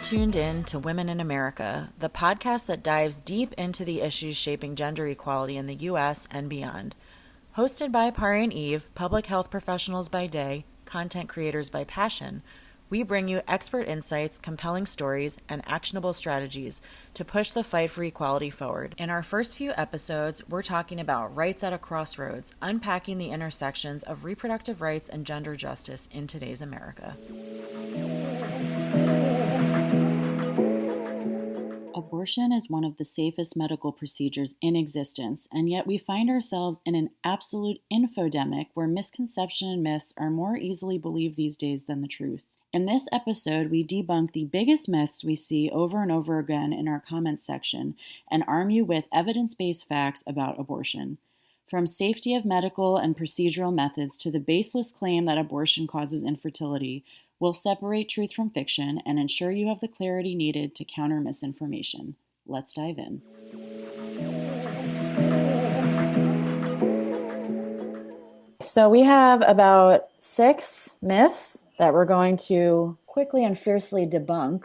tuned in to Women in America, the podcast that dives deep into the issues shaping gender equality in the U.S. and beyond. Hosted by Pari and Eve, public health professionals by day, content creators by passion, we bring you expert insights, compelling stories, and actionable strategies to push the fight for equality forward. In our first few episodes, we're talking about rights at a crossroads, unpacking the intersections of reproductive rights and gender justice in today's America. Abortion is one of the safest medical procedures in existence, and yet we find ourselves in an absolute infodemic where misconception and myths are more easily believed these days than the truth. In this episode, we debunk the biggest myths we see over and over again in our comments section and arm you with evidence-based facts about abortion. From safety of medical and procedural methods to the baseless claim that abortion causes infertility, we'll separate truth from fiction and ensure you have the clarity needed to counter misinformation. Let's dive in. So we have about 6 myths that we're going to quickly and fiercely debunk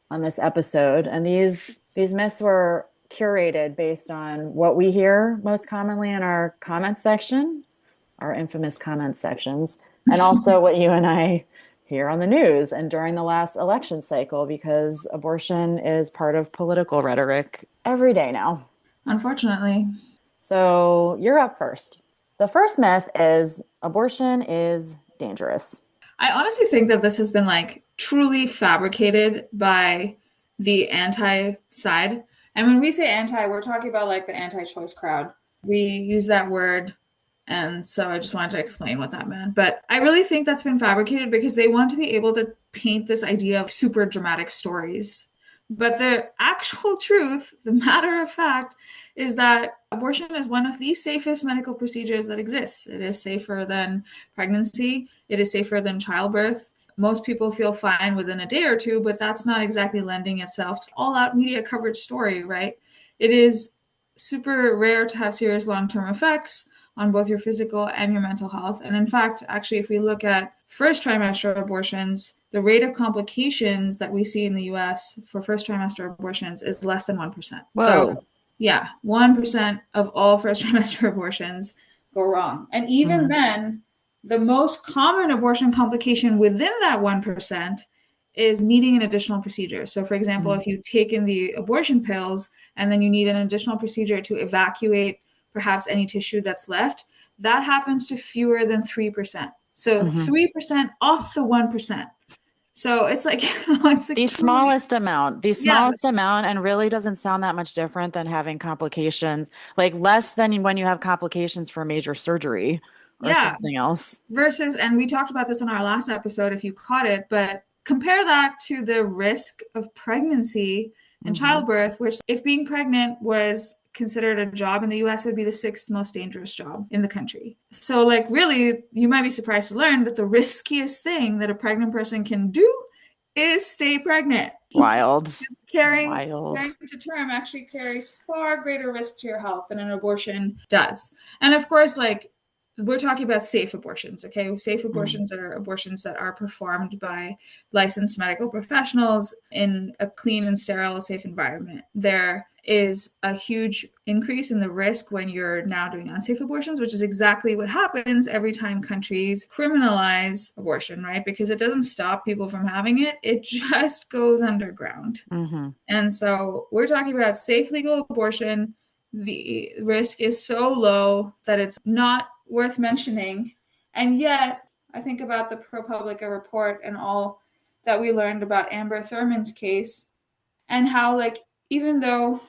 on this episode. And these myths were curated based on what we hear most commonly in our comments section, our infamous comments sections, and also what you and I hear on the news and during the last election cycle, because abortion is part of political rhetoric every day now. Unfortunately. So you're up first. The first myth is abortion is dangerous. I honestly think that this has been truly fabricated by the anti side. And when we say anti, we're talking about the anti-choice crowd. We use that word. And so I just wanted to explain what that meant. But I really think that's been fabricated because they want to be able to paint this idea of super dramatic stories. But the actual truth, the matter of fact, is that abortion is one of the safest medical procedures that exists. It is safer than pregnancy. It is safer than childbirth. Most people feel fine within a day or two, but that's not exactly lending itself to all-out media coverage story, right? It is super rare to have serious long-term effects on both your physical and your mental health. And in fact, actually, if we look at first trimester abortions, the rate of complications that we see in the US for first trimester abortions is less than 1%. Whoa. So yeah, 1% of all first trimester abortions go wrong. And even then, the most common abortion complication within that 1% is needing an additional procedure. So for example, if you've taken the abortion pills and then you need an additional procedure to evacuate perhaps any tissue that's left, that happens to fewer than 3%. So 3% off the 1%. So it's the smallest amount, and really doesn't sound that much different than having complications, less than when you have complications for major surgery or something else. Versus, and we talked about this in our last episode if you caught it, but compare that to the risk of pregnancy and childbirth, which if being pregnant was considered a job in the US, would be the 6th most dangerous job in the country. So really, you might be surprised to learn that the riskiest thing that a pregnant person can do is stay pregnant. Wild. Carrying to term actually carries far greater risk to your health than an abortion does. And of course, we're talking about safe abortions, okay? Safe abortions are abortions that are performed by licensed medical professionals in a clean and sterile, safe environment. There is a huge increase in the risk when you're now doing unsafe abortions, which is exactly what happens every time countries criminalize abortion, right? Because it doesn't stop people from having it. It just goes underground. And so we're talking about safe legal abortion. The risk is so low that it's not worth mentioning. And yet, I think about the ProPublica report and all that we learned about Amber Thurman's case and how, even though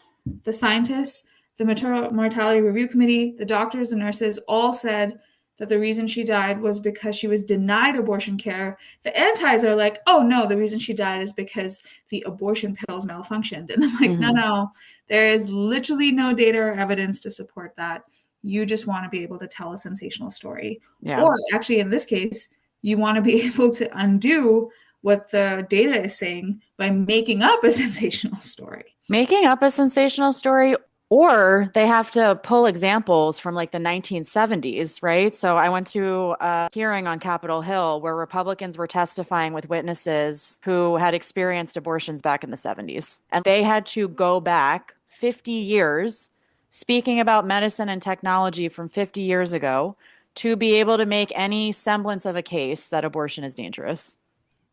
the scientists, the Maternal Mortality Review Committee, the doctors, the nurses all said that the reason she died was because she was denied abortion care, the antis are oh, no, the reason she died is because the abortion pills malfunctioned. And I'm no, there is literally no data or evidence to support that. You just want to be able to tell a sensational story. Yeah. Or actually, in this case, you want to be able to undo what the data is saying by making up a sensational story. Making up a sensational story Or they have to pull examples from like the 1970s, right? So I went to a hearing on Capitol Hill where Republicans were testifying with witnesses who had experienced abortions back in the 70s. And they had to go back 50 years speaking about medicine and technology from 50 years ago to be able to make any semblance of a case that abortion is dangerous.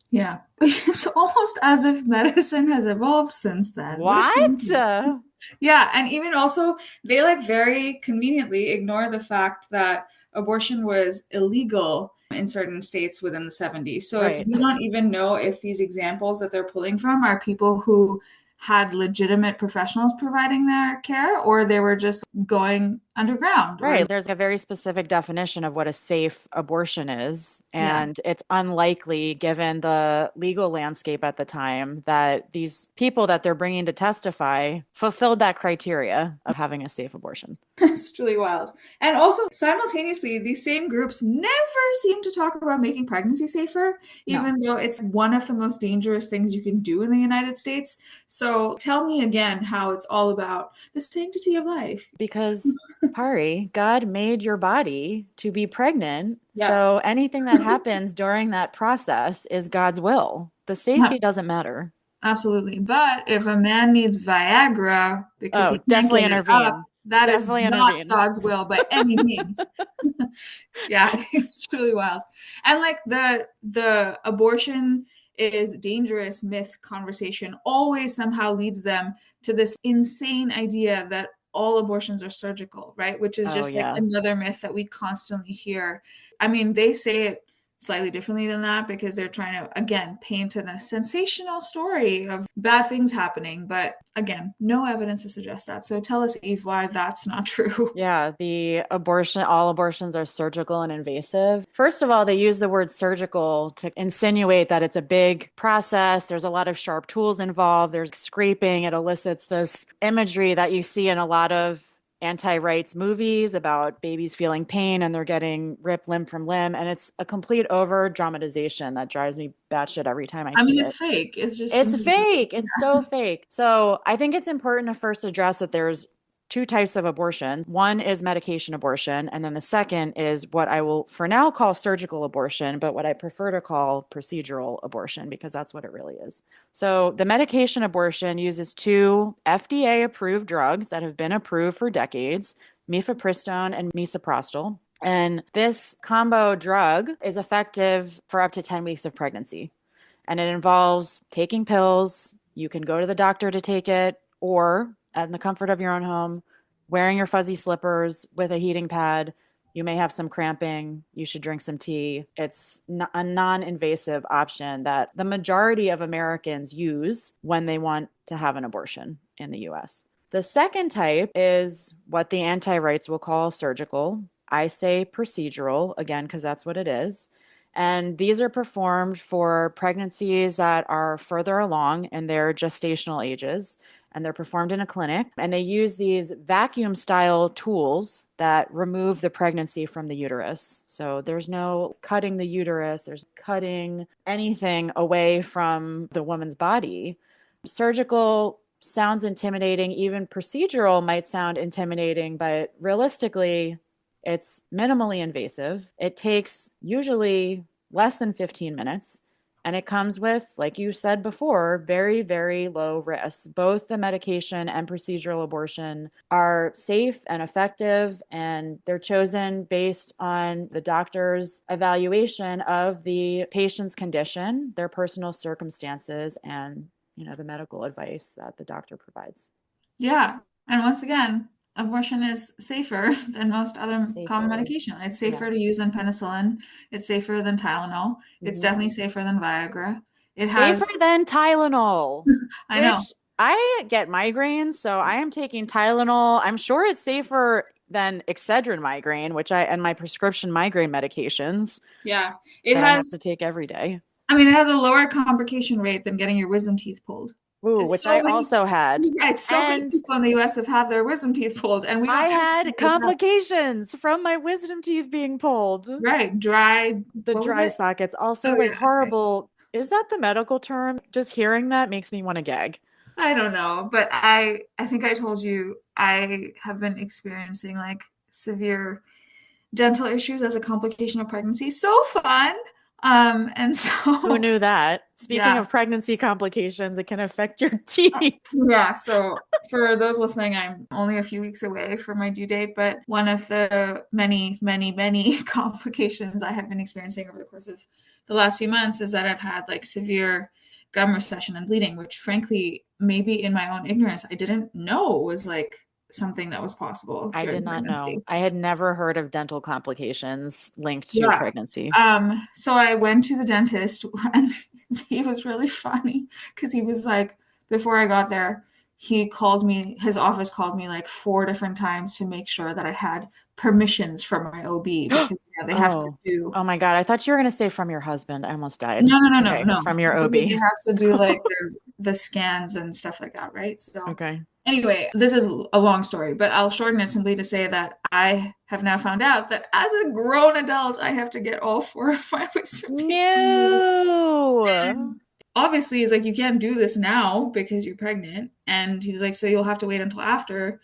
Yeah. It's almost as if medicine has evolved since then. What a What? coincidence. Yeah, and even also they like very conveniently ignore the fact that abortion was illegal in certain states within the 70s. So it's Right. we don't even know if these examples that they're pulling from are people who had legitimate professionals providing their care or they were just going underground or Right. There's a very specific definition of what a safe abortion is. yeah. And it's unlikely, given the legal landscape at the time, that these people that they're bringing to testify fulfilled that criteria of having a safe abortion. It's truly wild. And also, simultaneously, these same groups never seem to talk about making pregnancy safer, No, even though it's one of the most dangerous things you can do in the United States. So tell me again how it's all about the sanctity of life. because Pari, God made your body to be pregnant. Yeah, So anything that happens during that process is God's will. The safety doesn't matter. absolutely. But if a man needs Viagra because Oh, he can't definitely get it up, intervene. that is Definitely not intervene. God's will by any means. Yeah, it's truly wild. And like the abortion is dangerous myth conversation always somehow leads them to this insane idea that all abortions are surgical, right? Which is Oh, just like yeah. another myth that we constantly hear. I mean, they say it slightly differently than that because they're trying to again paint a sensational story of bad things happening, but again, no evidence to suggest that. So tell us, Eve, why that's not true. Yeah, all abortions are surgical and invasive. First of all, they use the word surgical to insinuate that it's a big process. There's a lot of sharp tools involved. There's scraping. It elicits this imagery that you see in a lot of anti-rights movies about babies feeling pain and they're getting ripped limb from limb. And it's a complete over dramatization that drives me batshit every time I I mean, see it's it. fake. It's just It's simply fake. It's so fake. So I think it's important to first address that there's two types of abortion. One is medication abortion, and then the second is what I will for now call surgical abortion, but what I prefer to call procedural abortion because that's what it really is. So the medication abortion uses two FDA approved drugs that have been approved for decades, mifepristone and misoprostol. And this combo drug is effective for up to 10 weeks of pregnancy and it involves taking pills. You can go to the doctor to take it, or in the comfort of your own home, wearing your fuzzy slippers with a heating pad. You may have some cramping. You should drink some tea. It's a non invasive option that the majority of Americans use when they want to have an abortion in the US. The second type is what the anti rights will call surgical. I say procedural, again, because that's what it is. And these are performed for pregnancies that are further along in their gestational ages. And they're performed in a clinic. And they use these vacuum style tools that remove the pregnancy from the uterus. So there's no cutting the uterus, there's cutting anything away from the woman's body. Surgical sounds intimidating, even procedural might sound intimidating, but realistically, it's minimally invasive. It takes usually less than 15 minutes. And it comes with, like you said before, very, very low risks. Both the medication and procedural abortion are safe and effective, and they're chosen based on the doctor's evaluation of the patient's condition, their personal circumstances, and the medical advice that the doctor provides. yeah. And once again, abortion is safer than most other common Safer. medication. It's Yeah. safer to use than penicillin. It's safer than Tylenol. It's Mhm. definitely safer than Viagra. It Safer has, than Tylenol, I know. which I get migraines, so I am taking Tylenol. I'm sure it's safer than Excedrin migraine, and my prescription migraine medications Yeah. It that I have has, to take every day. I mean, it has a lower complication rate than getting your wisdom teeth pulled. Ooh, It's which I so many, also had. right, so many And people in the US have had their wisdom teeth pulled, and we don't I actually had know what complications from my wisdom teeth being pulled. right, dry, The what was dry it? sockets, also Oh, like yeah. Okay. horrible. Is that the medical term? Just hearing that makes me want to gag. I don't know, but I think I told you I have been experiencing like severe dental issues as a complication of pregnancy. So fun. And Who so knew that? Speaking yeah. of pregnancy complications, it can affect your teeth. Yeah, so for those listening, I'm only a few weeks away from my due date, but one of the many, many, many complications I have been experiencing over the course of the last few months is that I've had like severe gum recession and bleeding, which frankly, maybe in my own ignorance, I didn't know was like something that was possible I did during not know. pregnancy. I had never heard of dental complications linked to Yeah. pregnancy. So I went to the dentist and he was really funny because he was like, before I got there, he called me, his office called me like four different times to make sure that I had permissions from my OB because yeah, they have to Oh, do oh my God. I thought you were going to say from your husband. I almost died. no, no, no, no, Okay, no, from your because they OB. have to do like the scans and stuff like that, right? So Okay. anyway, this is a long story, but I'll shorten it simply to say that I have now found out that as a grown adult, I have to get all four of my wisdom teeth removed. No. And obviously, he's like, you can't do this now because you're pregnant. And he was like, so you'll have to wait until after.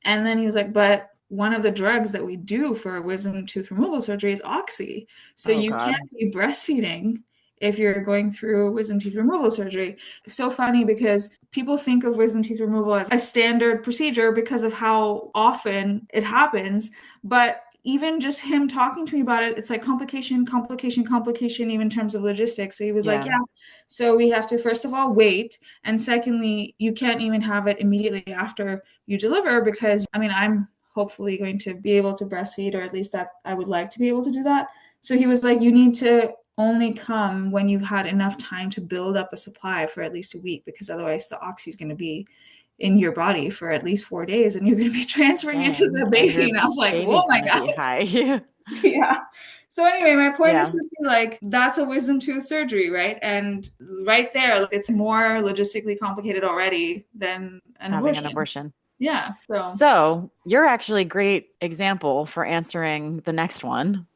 And then he was like, but one of the drugs that we do for wisdom tooth removal surgery is oxy. So Oh you can't God. be breastfeeding if you're going through wisdom teeth removal surgery. So funny because people think of wisdom teeth removal as a standard procedure because of how often it happens. But even just him talking to me about it, it's like complication, complication, complication, even in terms of logistics. So he was like, Yeah. yeah, so we have to first of all wait. And secondly, you can't even have it immediately after you deliver because I mean I'm hopefully going to be able to breastfeed or at least that I would like to be able to do that. So he was like you need to only come when you've had enough time to build up a supply for at least a week because otherwise the oxy is going to be in your body for at least 4 days and you're going to be transferring it to the Dang. And baby your and I was like oh baby's my going to be god. high. Yeah. So anyway, my point is Yeah. simply like that's a wisdom tooth surgery, right? And right there, it's more logistically complicated already than an Having an abortion. abortion. Yeah. So So you're actually a great example for answering the next one.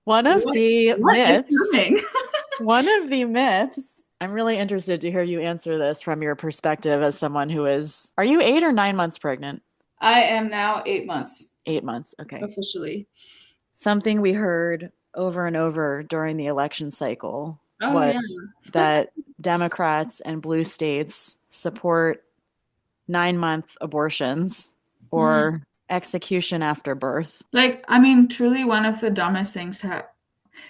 One of the what is myths, coming? one of the myths, I'm really interested to hear you answer this from your perspective as someone who is, are you 8 or 9 months pregnant? I am now 8 months 8 months. Okay. officially. Something we heard over and over during the election cycle Oh yeah. was that Democrats and blue states support 9-month abortions Mm. or execution after birth. Like, I mean, truly one of the dumbest things to have.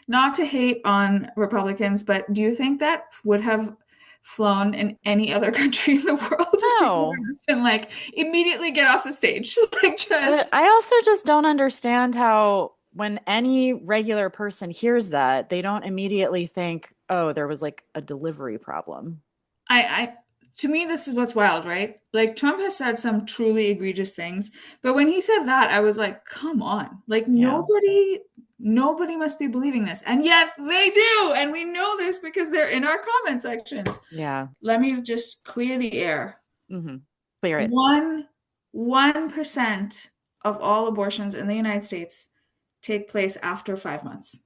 Not to hate on Republicans, but do you think that would have flown in any other country in the world if people would No, have just been like, immediately get off the stage? Like, but just. I also just don't understand how when any regular person hears that, they don't immediately think, oh, there was like a delivery problem. I to me this is what's wild, right? Like Trump has said some truly egregious things, but when he said that, I was like, come on. Like Yeah. nobody must be believing this. And yet they do, and we know this because they're in our comment sections. Yeah. Let me just clear the air. Hmm. Clear it. 1% of all abortions in the United States take place after 5 months.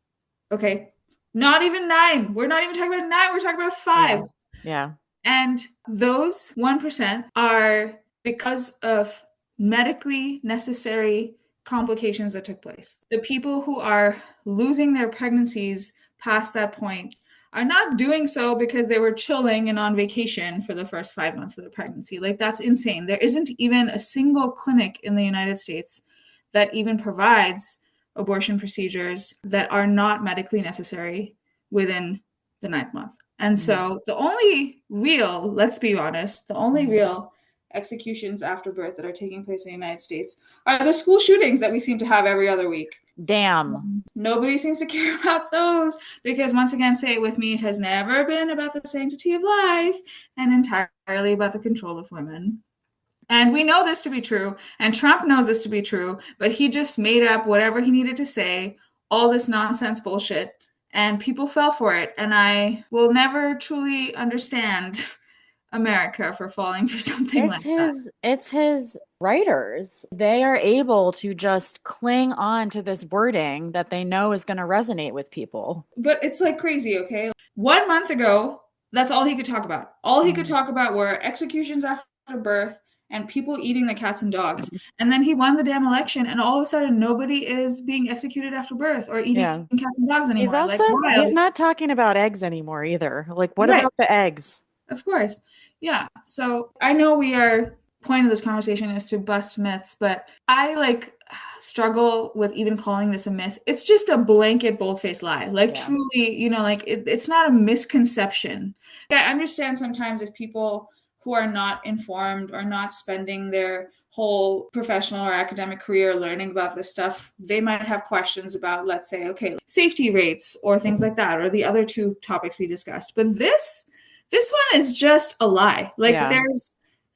Okay? Not even nine. We're not even talking about nine, we're talking about Yeah. five. Yeah. And those 1% are because of medically necessary complications that took place. The people who are losing their pregnancies past that point are not doing so because they were chilling and on vacation for the first 5 months of their pregnancy. Like, that's insane. There isn't even a single clinic in the United States that even provides abortion procedures that are not medically necessary within the ninth month. And Hmm. so the only real, let's be honest, the only Hmm. real executions after birth that are taking place in the United States are the school shootings that we seem to have every other week. Damn. Nobody seems to care about those because, once again, say it with me, it has never been about the sanctity of life and entirely about the control of women. And we know this to be true, and Trump knows this to be true, but he just made up whatever he needed to say, all this nonsense bullshit, and people fell for it. And I will never truly understand America for falling for something like that. It's his writers. They are able to just cling on to this wording that they know is going to resonate with people. But it's like crazy, okay? 1 month ago, that's all he could talk about. All he could talk about were executions after birth and people eating the cats and dogs. And then he won the damn election, and all of a sudden, nobody is being executed after birth or eating Yeah. cats and dogs He's anymore. also Like, he's wild. not talking about eggs anymore either. Like, what Right. about the eggs? Of course. Yeah. So I know we are point of this conversation is to bust myths, but I like struggle with even calling this a myth. It's just a blanket bold-faced lie. Like Yeah. truly, like it's not a misconception. I understand sometimes if people who are not informed or not spending their whole professional or academic career learning about this stuff, they might have questions about, let's say, okay, safety rates or things like that, or the other two topics we discussed. But this one is just a lie. Like Yeah.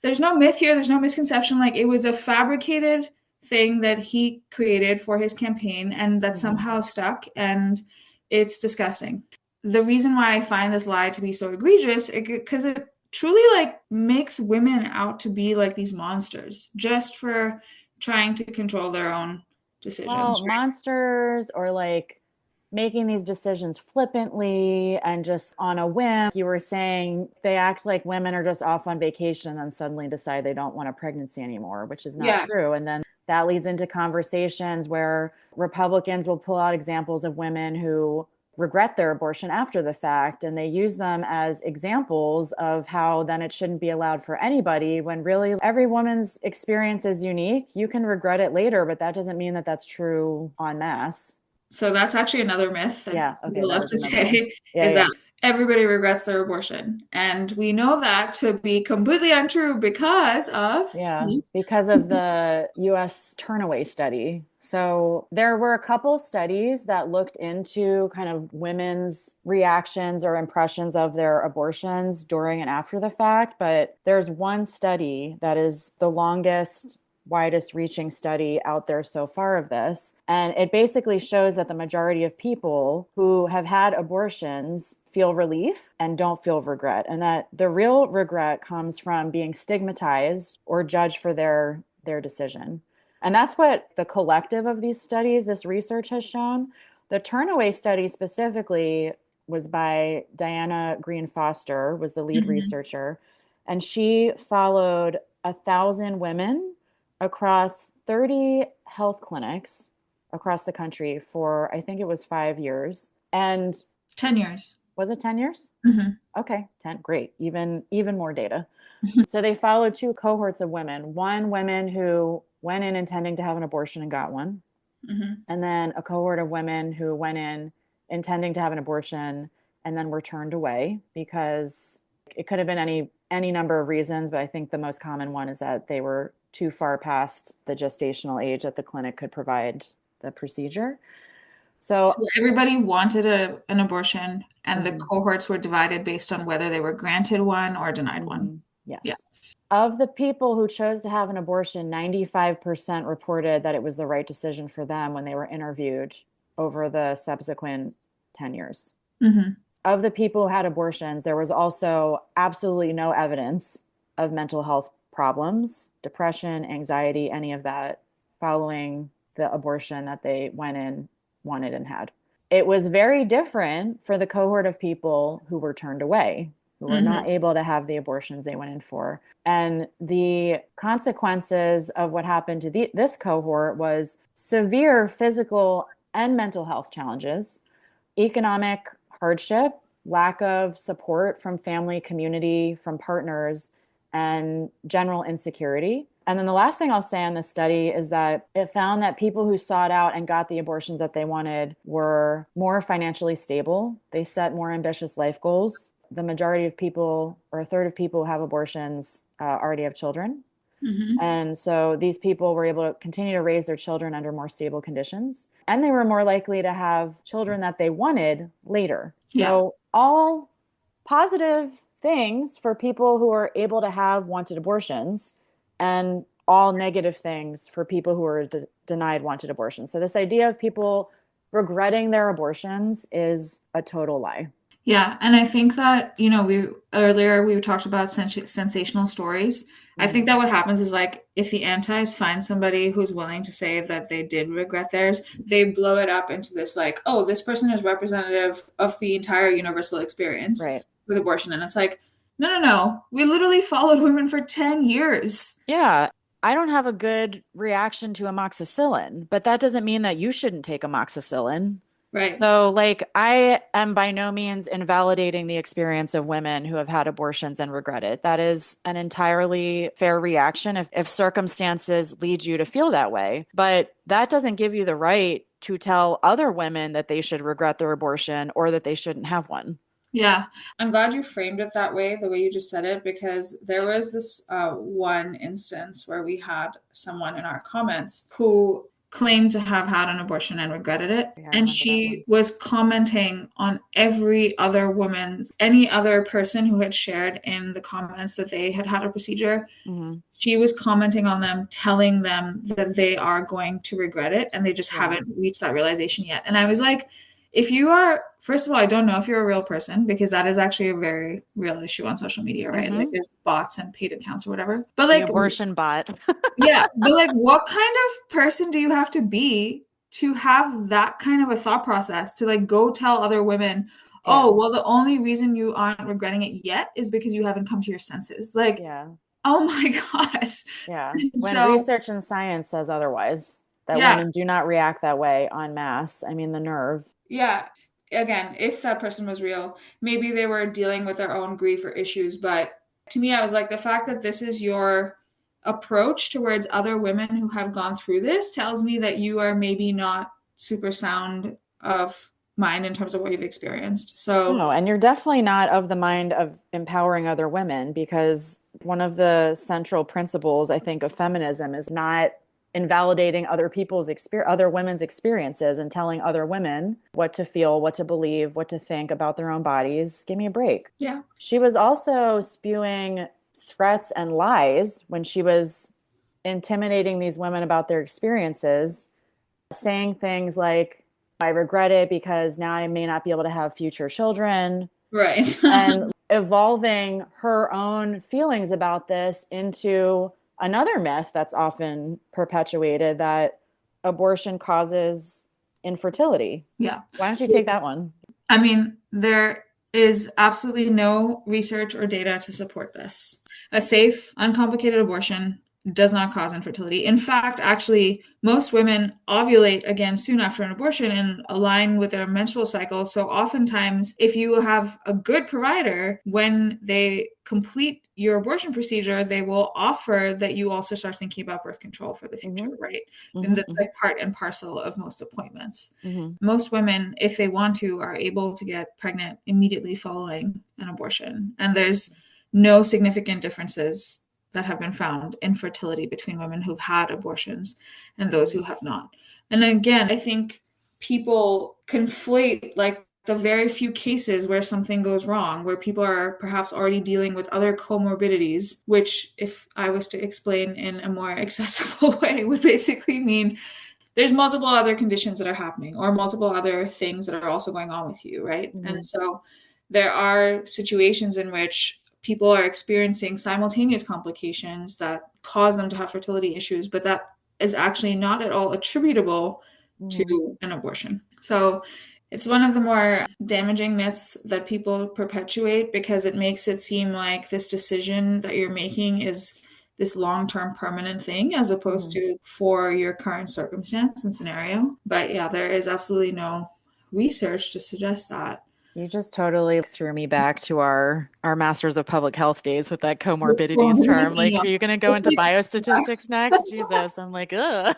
there's no myth here, there's no misconception. Like it was a fabricated thing that he created for his campaign and that somehow stuck, and it's disgusting. The reason why I find this lie to be so egregious because it truly like makes women out to be like these monsters just for trying to control their own decisions, Well, right? monsters or like making these decisions flippantly and just on a whim. You were saying they act like women are just off on vacation and suddenly decide they don't want a pregnancy anymore, which is not Yeah. true. And then that leads into conversations where Republicans will pull out examples of women who regret their abortion after the fact, and they use them as examples of how then it shouldn't be allowed for anybody, when really every woman's experience is unique. You can regret it later, but that doesn't mean that that's true en masse. So that's actually another myth that Yeah, okay, people that love is to another one. say Yeah, is yeah. that everybody regrets their abortion. And we know that to be completely untrue because of Yeah, because of the US turnaway study. So there were a couple studies that looked into kind of women's reactions or impressions of their abortions during and after the fact. But there's one study that is the longest, widest reaching study out there so far of this. And it basically shows that the majority of people who have had abortions feel relief and don't feel regret. And that the real regret comes from being stigmatized or judged for their decision. And that's what the collective of these studies, this research has shown. The turnaway study specifically was by Diana Green Foster, was the lead researcher. And she followed 1,000 women across 30 health clinics across the country for, I think it was 5 years. And 10 years. Was it 10 years? Okay, 10, great. Even more data. So they followed two cohorts of women. One, women who went in intending to have an abortion and got one. And then a cohort of women who went in intending to have an abortion and then were turned away, because it could have been any number of reasons, but I think the most common one is that they were too far past the gestational age that the clinic could provide the procedure. So everybody wanted an abortion, and the cohorts were divided based on whether they were granted one or denied one. Yes. Yeah. Of the people who chose to have an abortion, 95% reported that it was the right decision for them when they were interviewed over the subsequent 10 years. Of the people who had abortions, there was also absolutely no evidence of mental health problems, depression, anxiety, any of that following the abortion that they went in, wanted, and had. It was very different for the cohort of people who were turned away, who were not able to have the abortions they went in for. And the consequences of what happened to this cohort was severe physical and mental health challenges, economic hardship, lack of support from family, community, from partners, and general insecurity. And then the last thing I'll say on this study is that it found that people who sought out and got the abortions that they wanted were more financially stable. They set more ambitious life goals. The majority of people, or a third of people who have abortions, already have children. And so these people were able to continue to raise their children under more stable conditions. And they were more likely to have children that they wanted later. So all positive things for people who are able to have wanted abortions, and all negative things for people who are denied wanted abortions. So this idea of people regretting their abortions is a total lie. Yeah, and I think that, we earlier we talked about sensational stories. I think that what happens is like if the antis find somebody who's willing to say that they did regret theirs, they blow it up into this like, oh, this person is representative of the entire universal experience with abortion. And it's like, no. We literally followed women for 10 years. Yeah. I don't have a good reaction to amoxicillin, but that doesn't mean that you shouldn't take amoxicillin. Right. So, like, I am by no means invalidating the experience of women who have had abortions and regret it. That is an entirely fair reaction if circumstances lead you to feel that way. But that doesn't give you the right to tell other women that they should regret their abortion or that they shouldn't have one. Yeah, I'm glad you framed it that way, the way you just said it, because there was this one instance where we had someone in our comments who claimed to have had an abortion and regretted it. Yeah, and she was commenting on every other woman, any other person who had shared in the comments that they had had a procedure. Mm-hmm. She was commenting on them, telling them that they are going to regret it and they just haven't reached that realization yet. And I was like, if you are, first of all, I don't know if you're a real person, because that is actually a very real issue on social media, right? Mm-hmm. Like there's bots and paid accounts or whatever. But like the abortion bot. Yeah, but like what kind of person do you have to be to have that kind of a thought process to like go tell other women, oh, well, the only reason you aren't regretting it yet is because you haven't come to your senses. Like, oh my gosh. Yeah. When research and science says otherwise, that women do not react that way en masse. I mean, the nerve. Yeah. Again, if that person was real, maybe they were dealing with their own grief or issues. But to me, I was like, the fact that this is your approach towards other women who have gone through this tells me that you are maybe not super sound of mind in terms of what you've experienced. So no, and you're definitely not of the mind of empowering other women, because one of the central principles, I think, of feminism is not invalidating other women's experiences and telling other women what to feel, what to believe, what to think about their own bodies. Give me a break. Yeah. She was also spewing threats and lies when she was intimidating these women about their experiences, saying things like, I regret it because now I may not be able to have future children. Right. And evolving her own feelings about this into another myth that's often perpetuated, that abortion causes infertility. Yeah. Why don't you take that one? I mean, there is absolutely no research or data to support this. A safe, uncomplicated abortion does not cause infertility. In fact, actually, most women ovulate again soon after an abortion and align with their menstrual cycle. So oftentimes, if you have a good provider, when they complete your abortion procedure, they will offer that you also start thinking about birth control for the future, right? And that's like part and parcel of most appointments. Most women, if they want to, are able to get pregnant immediately following an abortion. And there's no significant differences that have been found in fertility between women who've had abortions and those who have not. And again, I think people conflate like the very few cases where something goes wrong, where people are perhaps already dealing with other comorbidities, which, if I was to explain in a more accessible way, would basically mean there's multiple other conditions that are happening or multiple other things that are also going on with you, right? And so there are situations in which people are experiencing simultaneous complications that cause them to have fertility issues, but that is actually not at all attributable to an abortion. So it's one of the more damaging myths that people perpetuate, because it makes it seem like this decision that you're making is this long-term permanent thing, as opposed to for your current circumstance and scenario. But yeah, there is absolutely no research to suggest that. You just totally threw me back to our Masters of Public Health days with that comorbidities term. Like, are you going to go into biostatistics next? Jesus, I'm like, ugh.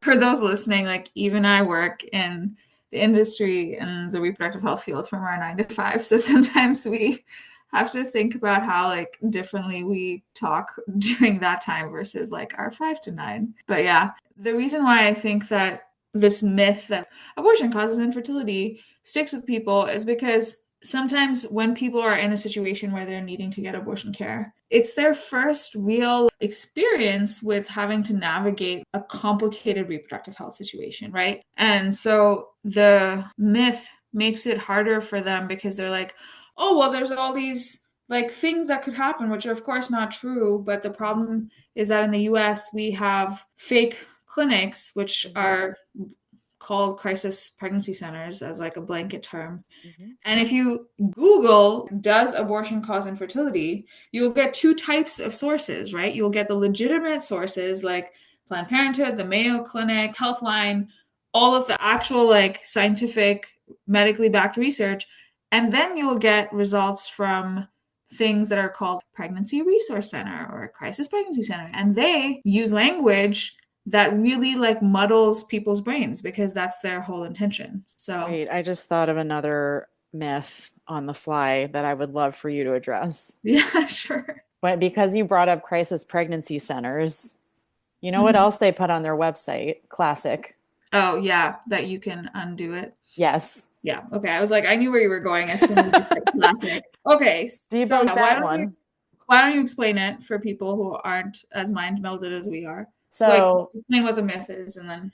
For those listening, like, Eve and I work in the industry and the reproductive health field from our 9 to 5. So sometimes we have to think about how like differently we talk during that time versus like our 5 to 9. But yeah, the reason why I think that this myth that abortion causes infertility sticks with people is because sometimes when people are in a situation where they're needing to get abortion care, it's their first real experience with having to navigate a complicated reproductive health situation, right? And so the myth makes it harder for them because they're like, oh, well, there's all these like things that could happen, which are of course not true. But the problem is that in the US, we have fake clinics, which are called crisis pregnancy centers as like a blanket term. And if you Google, does abortion cause infertility, you'll get two types of sources, right? You'll get the legitimate sources like Planned Parenthood, the Mayo Clinic, Healthline, all of the actual like scientific, medically backed research. And then you'll get results from things that are called Pregnancy Resource Center or Crisis Pregnancy Center. And they use language that really like muddles people's brains because that's their whole intention. So wait, I just thought of another myth on the fly that I would love for you to address. yeah, sure. But because you brought up crisis pregnancy centers, you know what else they put on their website? Classic. Oh, yeah, that you can undo it. Yes. Yeah. Okay. I was like, I knew where you were going as soon as you said classic. Okay. Debunk that one. Why don't you explain it for people who aren't as mind melded as we are? So like, explain what the myth is and then.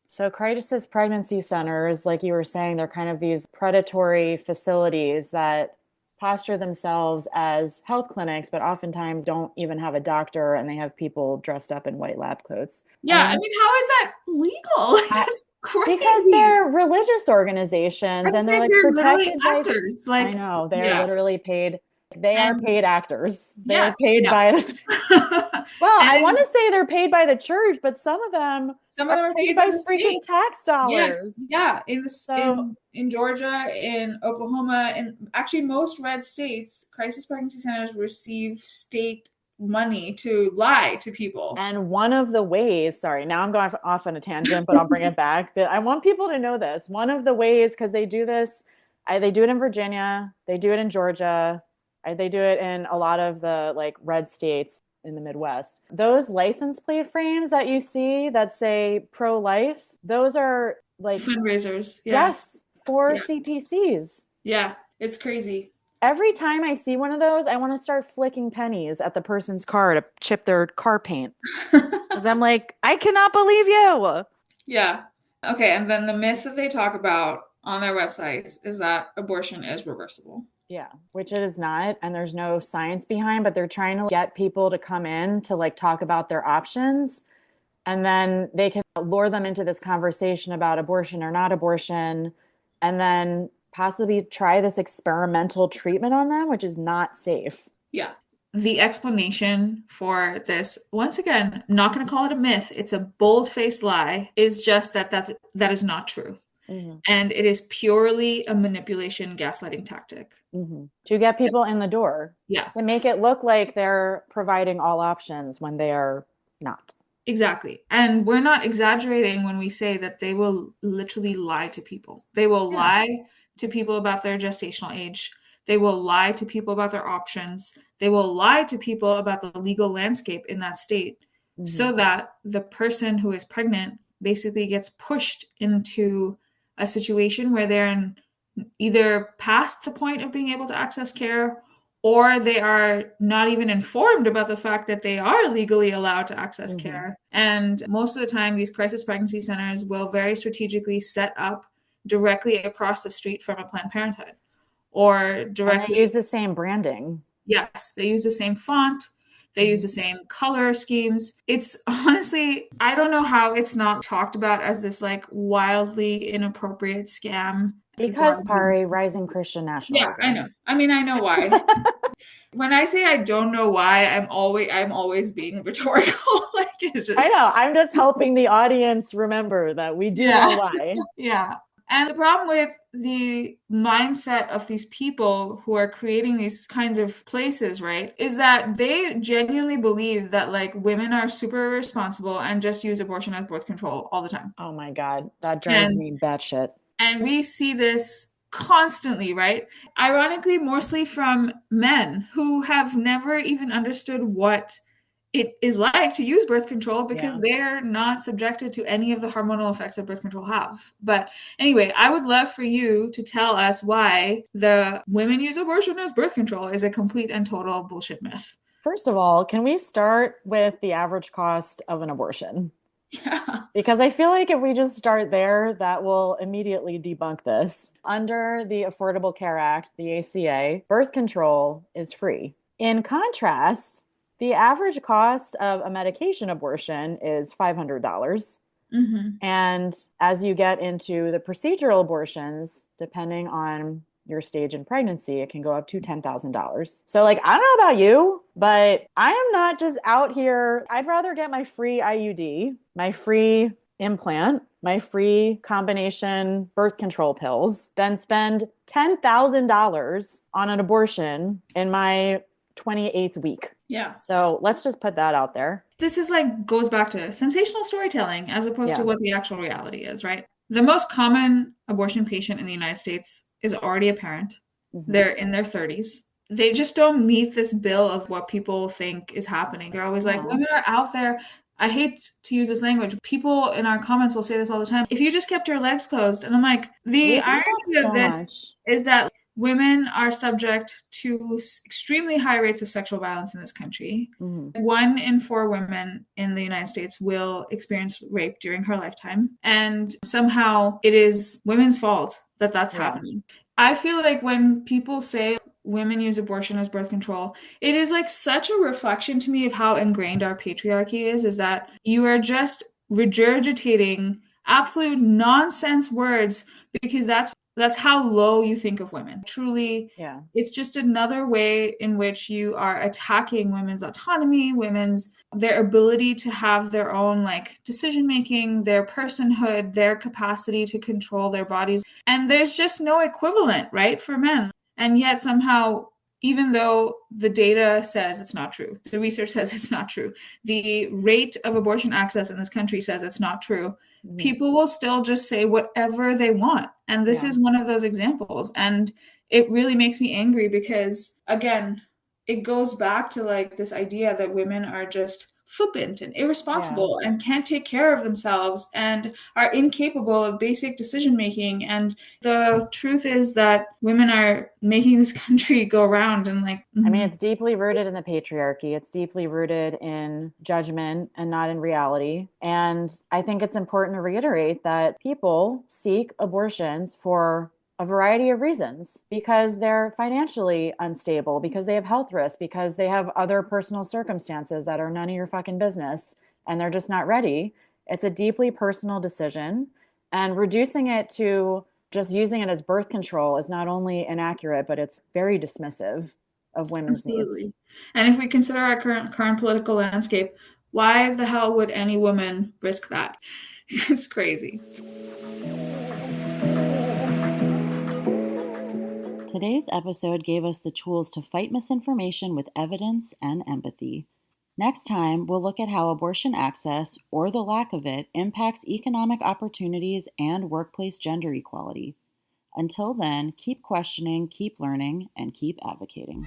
So crisis pregnancy centers, like you were saying, they're kind of these predatory facilities that posture themselves as health clinics, but oftentimes don't even have a doctor and they have people dressed up in white lab coats. Yeah, I mean, how is that legal? That's crazy. Because they're religious organizations and they're like protected actors. Like, I know, they're literally paid. They are paid actors. They are yes, paid by well, I want to say they're paid by the church, but some of them are paid by freaking tax dollars. Yes, yeah. In Georgia, in Oklahoma, and actually most red states, crisis pregnancy centers receive state money to lie to people. And one of the ways, sorry, now I'm going off on a tangent, but I'll bring it back. But I want people to know this. One of the ways, because they do this, they do it in Virginia, they do it in Georgia, they do it in a lot of the like red states in the Midwest. Those license plate frames that you see that say pro-life, those are like fundraisers. Yeah. Yes, for CPCs. Yeah, it's crazy. Every time I see one of those, I want to start flicking pennies at the person's car to chip their car paint. Because I'm like, I cannot believe you. Yeah. Okay, and then the myth that they talk about on their websites is that abortion is reversible. Yeah, which it is not. And there's no science behind, but they're trying to get people to come in to like talk about their options. And then they can lure them into this conversation about abortion or not abortion. And then possibly try this experimental treatment on them, which is not safe. Yeah. The explanation for this, once again, I'm not going to call it a myth. It's a bold-faced lie, is just that is not true. Mm-hmm. And it is purely a manipulation, gaslighting tactic. Mm-hmm. To get people in the door. Yeah. To make it look like they're providing all options when they are not. Exactly. And we're not exaggerating when we say that they will literally lie to people. They will lie to people about their gestational age. They will lie to people about their options. They will lie to people about the legal landscape in that state so that the person who is pregnant basically gets pushed into a situation where they're either past the point of being able to access care or they are not even informed about the fact that they are legally allowed to access care. And most of the time, these crisis pregnancy centers will very strategically set up directly across the street from a Planned Parenthood or directly. And they use the same branding. Yes, they use the same font. They use the same color schemes. It's honestly, I don't know how it's not talked about as this like wildly inappropriate scam. Because Pari, rising Christian nationalism. Yeah, I know. I mean, I know why. When I say I don't know why, I'm always being rhetorical. Like it's just, I know. I'm just helping the audience remember that we do know why. Yeah. And the problem with the mindset of these people who are creating these kinds of places, right, is that they genuinely believe that like women are super responsible and just use abortion as birth control all the time. Oh my God. That drives me batshit. And we see this constantly, right? Ironically, mostly from men who have never even understood what it is like to use birth control because they're not subjected to any of the hormonal effects that birth control have. But anyway, I would love for you to tell us why the women use abortion as birth control is a complete and total bullshit myth. First of all, can we start with the average cost of an abortion? Yeah. Because I feel like if we just start there, that will immediately debunk this. Under the Affordable Care Act, the ACA, birth control is free. In contrast, the average cost of a medication abortion is $500. And as you get into the procedural abortions, depending on your stage in pregnancy, it can go up to $10,000. So, like, I don't know about you, but I am not just out here. I'd rather get my free IUD, my free implant, my free combination birth control pills than spend $10,000 on an abortion in my 28th week. Yeah. So let's just put that out there. This is like goes back to sensational storytelling as opposed to what the actual reality is, right? The most common abortion patient in the United States is already a parent. They're in their 30s. They just don't meet this bill of what people think is happening. They're always like, women are out there. I hate to use this language. People in our comments will say this all the time. If you just kept your legs closed. And I'm like, the irony of this is that women are subject to extremely high rates of sexual violence in this country. 1 in 4 women in the United States will experience rape during her lifetime. And somehow it is women's fault that that's happening. I feel like when people say women use abortion as birth control, it is like such a reflection to me of how ingrained our patriarchy is that you are just regurgitating absolute nonsense words because that's how low you think of women. Truly, it's just another way in which you are attacking women's autonomy, their ability to have their own like decision making, their personhood, their capacity to control their bodies. And there's just no equivalent, right, for men. And yet somehow, even though the data says it's not true, the research says it's not true, the rate of abortion access in this country says it's not true, people will still just say whatever they want. And this is one of those examples. And it really makes me angry because, again, it goes back to like this idea that women are just flippant and irresponsible and can't take care of themselves and are incapable of basic decision making. And the truth is that women are making this country go around and like I mean, it's deeply rooted in the patriarchy. It's deeply rooted in judgment and not in reality. And I think it's important to reiterate that people seek abortions for a variety of reasons, because they're financially unstable, because they have health risks, because they have other personal circumstances that are none of your fucking business, and they're just not ready. It's a deeply personal decision, and reducing it to just using it as birth control is not only inaccurate, but it's very dismissive of women's needs. And if we consider our current political landscape, why the hell would any woman risk that? It's crazy. Today's episode gave us the tools to fight misinformation with evidence and empathy. Next time, we'll look at how abortion access, or the lack of it, impacts economic opportunities and workplace gender equality. Until then, keep questioning, keep learning, and keep advocating.